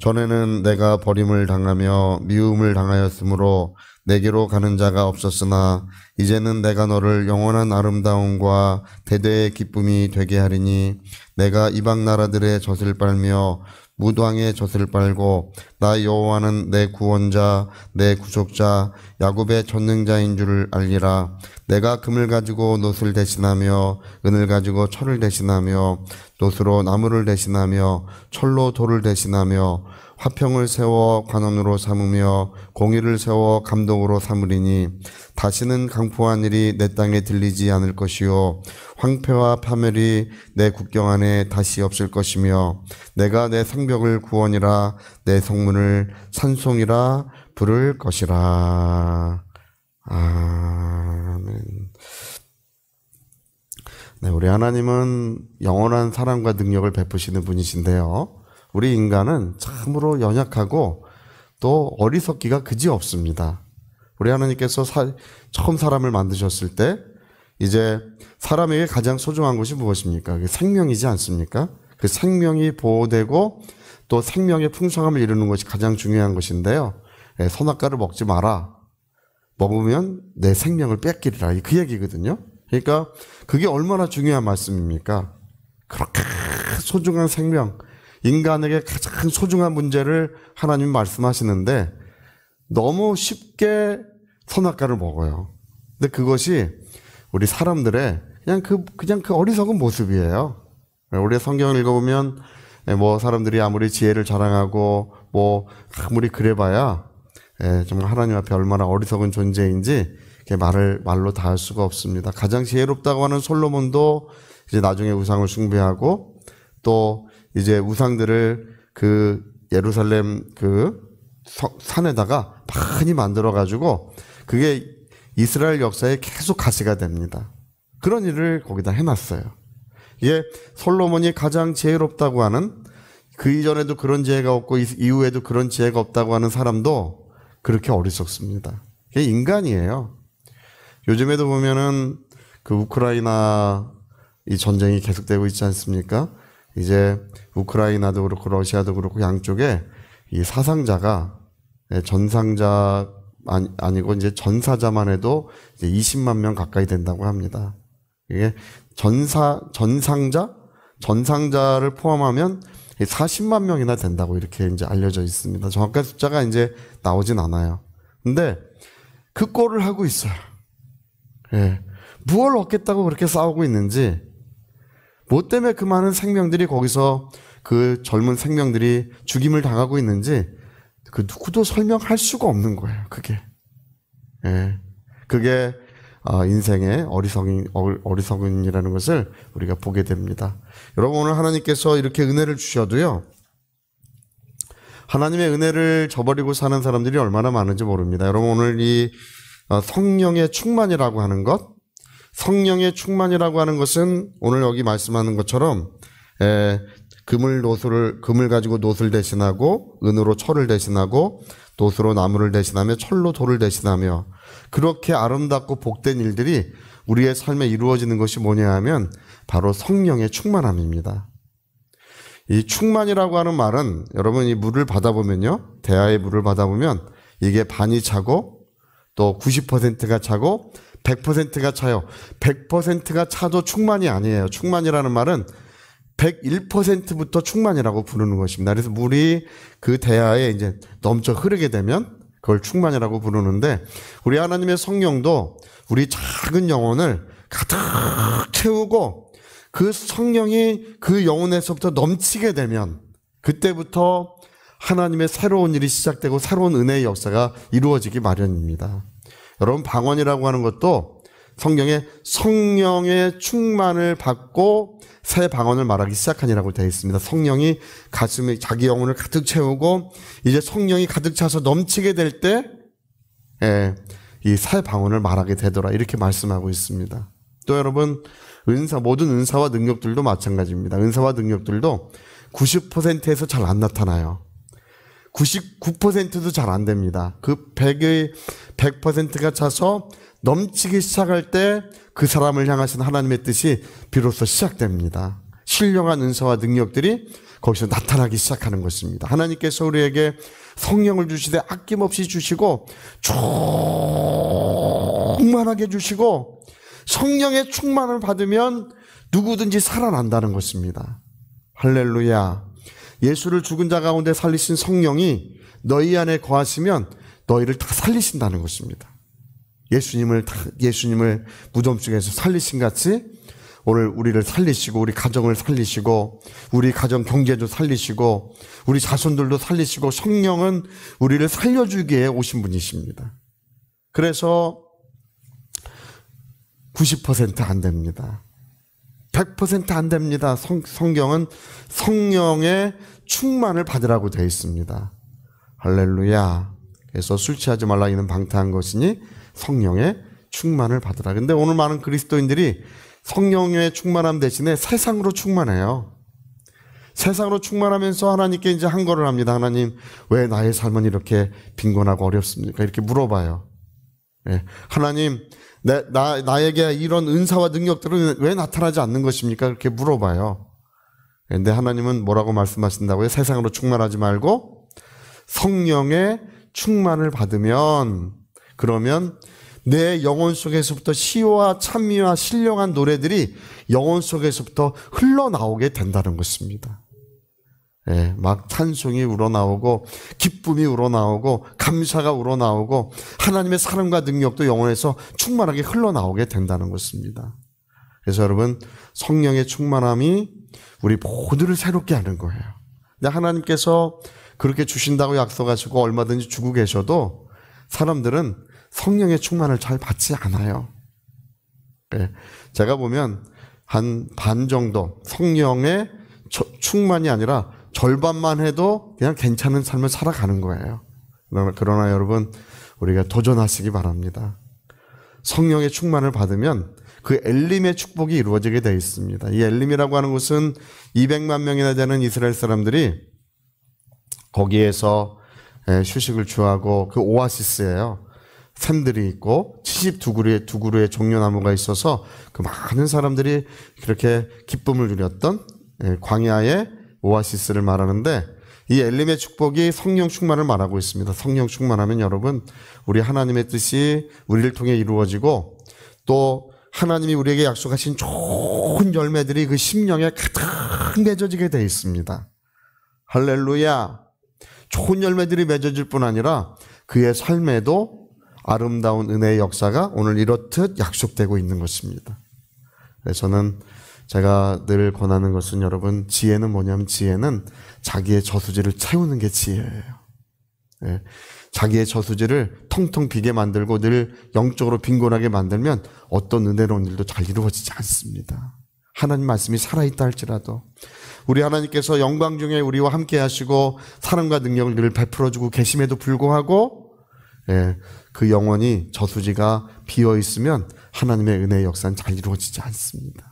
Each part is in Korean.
전에는 내가 버림을 당하며 미움을 당하였으므로 내게로 가는 자가 없었으나 이제는 내가 너를 영원한 아름다움과 대대의 기쁨이 되게 하리니 내가 이방 나라들의 젖을 빨며 무당의 젖을 빨고 나 여호와는 내 구원자 내 구속자 야곱의 전능자인 줄을 알리라. 내가 금을 가지고 놋을 대신하며 은을 가지고 철을 대신하며 놋으로 나무를 대신하며 철로 돌을 대신하며 화평을 세워 관원으로 삼으며 공의를 세워 감독으로 삼으리니 다시는 강포한 일이 내 땅에 들리지 않을 것이요 황폐와 파멸이 내 국경 안에 다시 없을 것이며 내가 내 성벽을 구원이라 내 성문을 찬송이라 부를 것이라. 아멘. 네, 우리 하나님은 영원한 사랑과 능력을 베푸시는 분이신데요. 우리 인간은 참으로 연약하고 또 어리석기가 그지없습니다. 우리 하나님께서 처음 사람을 만드셨을 때 이제 사람에게 가장 소중한 것이 무엇입니까? 그게 생명이지 않습니까? 그 생명이 보호되고 또 생명의 풍성함을 이루는 것이 가장 중요한 것인데요. 선악과를 먹지 마라. 먹으면 내 생명을 뺏기리라. 그 얘기거든요. 그러니까 그게 얼마나 중요한 말씀입니까? 그렇게 소중한 생명, 인간에게 가장 소중한 문제를 하나님 말씀하시는데 너무 쉽게 선악과를 먹어요. 근데 그것이 우리 사람들의 그냥 그 어리석은 모습이에요. 우리 성경을 읽어보면 뭐 사람들이 아무리 지혜를 자랑하고 뭐 아무리 그래봐야 정말 하나님 앞에 얼마나 어리석은 존재인지 말로 다 할 수가 없습니다. 가장 지혜롭다고 하는 솔로몬도 이제 나중에 우상을 숭배하고 또 이제 우상들을 그 예루살렘 그 산에다가 많이 만들어가지고 그게 이스라엘 역사에 계속 가시가 됩니다. 그런 일을 거기다 해놨어요. 이게 솔로몬이 가장 지혜롭다고 하는 그 이전에도 그런 지혜가 없고 이후에도 그런 지혜가 없다고 하는 사람도 그렇게 어리석습니다. 이게 인간이에요. 요즘에도 보면은 그 우크라이나 이 전쟁이 계속되고 있지 않습니까? 이제 우크라이나도 그렇고 러시아도 그렇고 양쪽에 이 사상자가 전상자 아니고 이제 전사자만 해도 이제 20만 명 가까이 된다고 합니다. 이게 전상자를 포함하면 40만 명이나 된다고 이렇게 이제 알려져 있습니다. 정확한 숫자가 이제 나오진 않아요. 근데 그 꼴을 하고 있어요. 무엇을 얻겠다고 그렇게 싸우고 있는지, 뭐 때문에 그 많은 생명들이 거기서 그 젊은 생명들이 죽임을 당하고 있는지 그 누구도 설명할 수가 없는 거예요. 그게 인생의 어리석음이라는 것을 우리가 보게 됩니다. 여러분, 오늘 하나님께서 이렇게 은혜를 주셔도요, 하나님의 은혜를 저버리고 사는 사람들이 얼마나 많은지 모릅니다. 여러분, 오늘 이 성령의 충만이라고 하는 것, 성령의 충만이라고 하는 것은 오늘 여기 말씀하는 것처럼 금을 가지고 놋을 대신하고 은으로 철을 대신하고 놋으로 나무를 대신하며 철로 돌을 대신하며 그렇게 아름답고 복된 일들이 우리의 삶에 이루어지는 것이 뭐냐 하면 바로 성령의 충만함입니다. 이 충만이라고 하는 말은 여러분 이 물을 받아보면요, 대야의 물을 받아보면 이게 반이 차고 또 90%가 차고 100%가 차요. 100%가 차도 충만이 아니에요. 충만이라는 말은 101%부터 충만이라고 부르는 것입니다. 그래서 물이 그 대야에 이제 넘쳐 흐르게 되면 그걸 충만이라고 부르는데, 우리 하나님의 성령도 우리 작은 영혼을 가득 채우고 그 성령이 그 영혼에서부터 넘치게 되면 그때부터 하나님의 새로운 일이 시작되고 새로운 은혜의 역사가 이루어지기 마련입니다. 여러분, 방언이라고 하는 것도 성령의 충만을 받고 새 방언을 말하기 시작하니라고 되어 있습니다. 성령이 가슴에 자기 영혼을 가득 채우고 이제 성령이 가득 차서 넘치게 될 때 이 새 방언을 말하게 되더라, 이렇게 말씀하고 있습니다. 또 여러분, 모든 은사와 능력들도 마찬가지입니다. 은사와 능력들도 90%에서 잘 안 나타나요. 99%도 잘 안 됩니다. 그 100%가 차서 넘치기 시작할 때 그 사람을 향하신 하나님의 뜻이 비로소 시작됩니다. 신령한 은사와 능력들이 거기서 나타나기 시작하는 것입니다. 하나님께서 우리에게 성령을 주시되 아낌없이 주시고 충만하게 주시고 성령의 충만을 받으면 누구든지 살아난다는 것입니다. 할렐루야. 예수를 죽은 자 가운데 살리신 성령이 너희 안에 거하시면 너희를 다 살리신다는 것입니다. 예수님을 무덤 속에서 살리신 같이 오늘 우리를 살리시고 우리 가정을 살리시고 우리 가정 경제도 살리시고 우리 자손들도 살리시고 성령은 우리를 살려주기에 오신 분이십니다. 그래서 90% 안 됩니다. 100% 안 됩니다. 성경은 성령의 충만을 받으라고 되어 있습니다. 할렐루야. 그래서 술 취하지 말라 이는 방탕한 것이니 성령의 충만을 받으라. 근데 오늘 많은 그리스도인들이 성령의 충만함 대신에 세상으로 충만해요. 세상으로 충만하면서 하나님께 이제 한 거를 합니다. 하나님, 왜 나의 삶은 이렇게 빈곤하고 어렵습니까? 이렇게 물어봐요. 네. 하나님, 나에게 이런 은사와 능력들은 왜 나타나지 않는 것입니까? 이렇게 물어봐요. 근데 하나님은 뭐라고 말씀하신다고요? 세상으로 충만하지 말고 성령의 충만을 받으면, 그러면 내 영혼 속에서부터 시와 찬미와 신령한 노래들이 영혼 속에서부터 흘러나오게 된다는 것입니다. 예, 막 찬송이 우러나오고 기쁨이 우러나오고 감사가 우러나오고 하나님의 사랑과 능력도 영혼에서 충만하게 흘러나오게 된다는 것입니다. 그래서 여러분, 성령의 충만함이 우리 모두를 새롭게 하는 거예요. 근데 하나님께서 그렇게 주신다고 약속하시고 얼마든지 주고 계셔도 사람들은 성령의 충만을 잘 받지 않아요. 네. 제가 보면 한 반 정도 성령의 충만이 아니라 절반만 해도 그냥 괜찮은 삶을 살아가는 거예요. 그러나 여러분, 우리가 도전하시기 바랍니다. 성령의 충만을 받으면 그 엘림의 축복이 이루어지게 되어 있습니다. 이 엘림이라고 하는 곳은 200만 명이나 되는 이스라엘 사람들이 거기에서 휴식을 취하고 그 오아시스예요. 샘들이 있고 72그루의 종려나무가 있어서 그 많은 사람들이 그렇게 기쁨을 누렸던 광야의 오아시스를 말하는데, 이 엘림의 축복이 성령 충만을 말하고 있습니다. 성령 충만하면 여러분, 우리 하나님의 뜻이 우리를 통해 이루어지고 또 하나님이 우리에게 약속하신 좋은 열매들이 그 심령에 가득 맺어지게 되어 있습니다. 할렐루야. 좋은 열매들이 맺어질 뿐 아니라 그의 삶에도 아름다운 은혜의 역사가 오늘 이렇듯 약속되고 있는 것입니다. 그래서 저는 제가 늘 권하는 것은, 여러분, 지혜는 뭐냐면 지혜는 자기의 저수지를 채우는 게 지혜예요. 네. 자기의 저수지를 텅텅 비게 만들고 늘 영적으로 빈곤하게 만들면 어떤 은혜로운 일도 잘 이루어지지 않습니다. 하나님 말씀이 살아있다 할지라도 우리 하나님께서 영광 중에 우리와 함께 하시고 사랑과 능력을 늘 베풀어주고 계심에도 불구하고 그 영혼이 저수지가 비어있으면 하나님의 은혜의 역사는 잘 이루어지지 않습니다.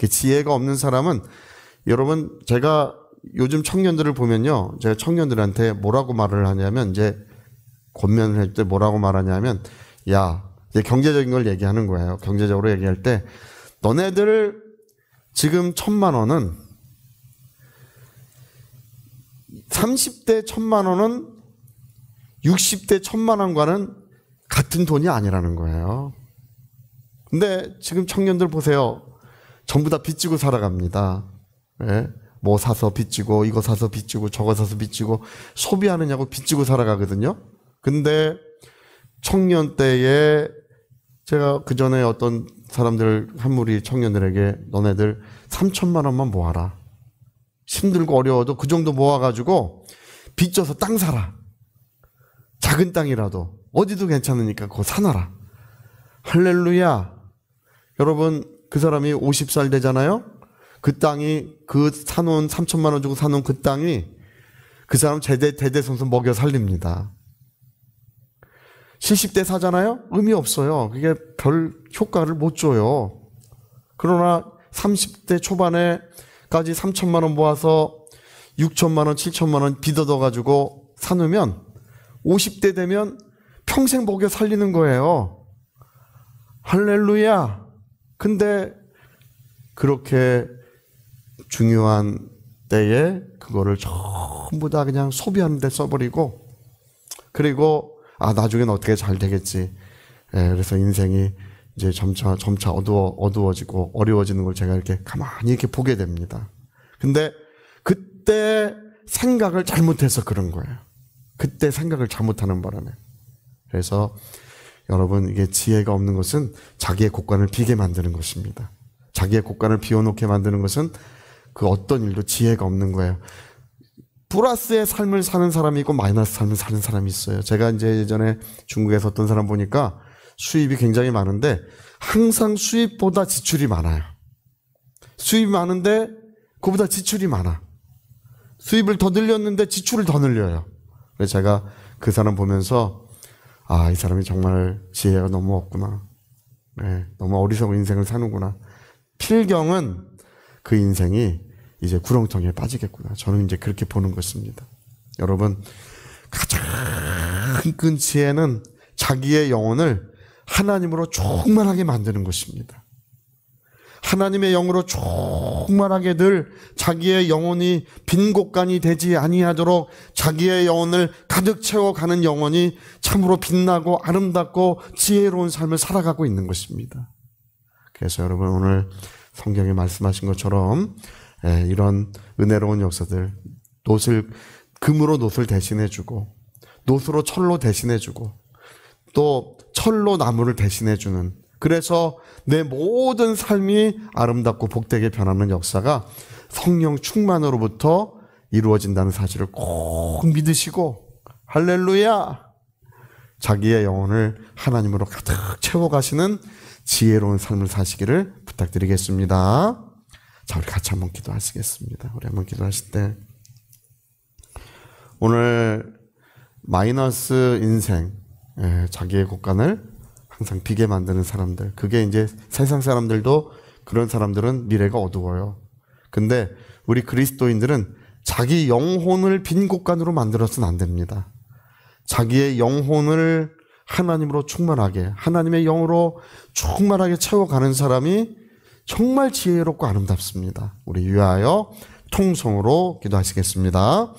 지혜가 없는 사람은, 여러분, 제가 요즘 청년들을 보면요, 제가 청년들한테 뭐라고 말을 하냐면, 이제 권면을 할 때 뭐라고 말하냐면, 야, 이제 경제적인 걸 얘기하는 거예요. 경제적으로 얘기할 때, 너네들 지금 1,000만 원은 30대 1,000만 원은 60대 1,000만 원과는 같은 돈이 아니라는 거예요. 근데 지금 청년들 보세요. 전부 다 빚지고 살아갑니다. 네? 뭐 사서 빚지고, 이거 사서 빚지고, 저거 사서 빚지고, 소비하느냐고 빚지고 살아가거든요. 근데 청년 때에 제가 그 전에 어떤 사람들, 한 무리 청년들에게 너네들 3,000만 원만 모아라. 힘들고 어려워도 그 정도 모아가지고 빚져서 땅 사라. 작은 땅이라도 어디도 괜찮으니까 그거 사놔라. 할렐루야. 여러분, 그 사람이 50살 되잖아요. 그 땅이, 그 사놓은 3,000만 원 주고 사놓은 그 땅이 그 사람 대대손손 먹여 살립니다. 70대 사잖아요. 의미 없어요. 그게 별 효과를 못 줘요. 그러나 30대 초반에까지 3,000만 원 모아서 6,000만 원, 7,000만 원 빚 얻어가지고 사놓으면 50대 되면 평생 먹여 살리는 거예요. 할렐루야. 근데 그렇게 중요한 때에 그거를 전부 다 그냥 소비하는 데 써버리고, 그리고 나중엔 어떻게 잘 되겠지. 그래서 인생이 이제 점차 어두워지고 어려워지는 걸 제가 이렇게 가만히 이렇게 보게 됩니다. 근데 그때 생각을 잘못해서 그런 거예요. 그때 생각을 잘못하는 바람에. 그래서 여러분, 이게 지혜가 없는 것은 자기의 곳간을 비게 만드는 것입니다. 자기의 곳간을 비워놓게 만드는 것은 그 어떤 일도 지혜가 없는 거예요. 플러스의 삶을 사는 사람이 있고 마이너스 삶을 사는 사람이 있어요. 제가 이제 예전에 중국에서 어떤 사람 보니까 수입이 굉장히 많은데 항상 수입보다 지출이 많아요. 수입이 많은데 그보다 지출이 많아. 수입을 더 늘렸는데 지출을 더 늘려요. 그래서 제가 그 사람 보면서 이 사람이 정말 지혜가 너무 없구나. 너무 어리석은 인생을 사는구나. 필경은 그 인생이 이제 구렁텅이에 빠지겠구나. 저는 이제 그렇게 보는 것입니다. 여러분, 가장 큰 지혜는 자기의 영혼을 하나님으로 충만하게 만드는 것입니다. 하나님의 영으로 충만하게 늘 자기의 영혼이 빈 곳간이 되지 아니하도록 자기의 영혼을 가득 채워가는 영혼이 참으로 빛나고 아름답고 지혜로운 삶을 살아가고 있는 것입니다. 그래서 여러분, 오늘 성경에 말씀하신 것처럼 이런 은혜로운 역사들, 금으로 놋을 대신해주고, 놋으로 철로 대신해주고, 또 철로 나무를 대신해주는, 그래서 내 모든 삶이 아름답고 복되게 변하는 역사가 성령 충만으로부터 이루어진다는 사실을 꼭 믿으시고, 할렐루야! 자기의 영혼을 하나님으로 가득 채워가시는 지혜로운 삶을 사시기를 부탁드리겠습니다. 자, 우리 같이 한번 기도하시겠습니다. 우리 한번 기도하실 때, 오늘 마이너스 인생, 자기의 곳간을 항상 비게 만드는 사람들, 그게 이제 세상 사람들도 그런 사람들은 미래가 어두워요. 근데 우리 그리스도인들은 자기 영혼을 빈 곳간으로 만들어서는 안 됩니다. 자기의 영혼을 하나님으로 충만하게, 하나님의 영으로 충만하게 채워가는 사람이 정말 지혜롭고 아름답습니다. 우리 위하여 통성으로 기도하시겠습니다.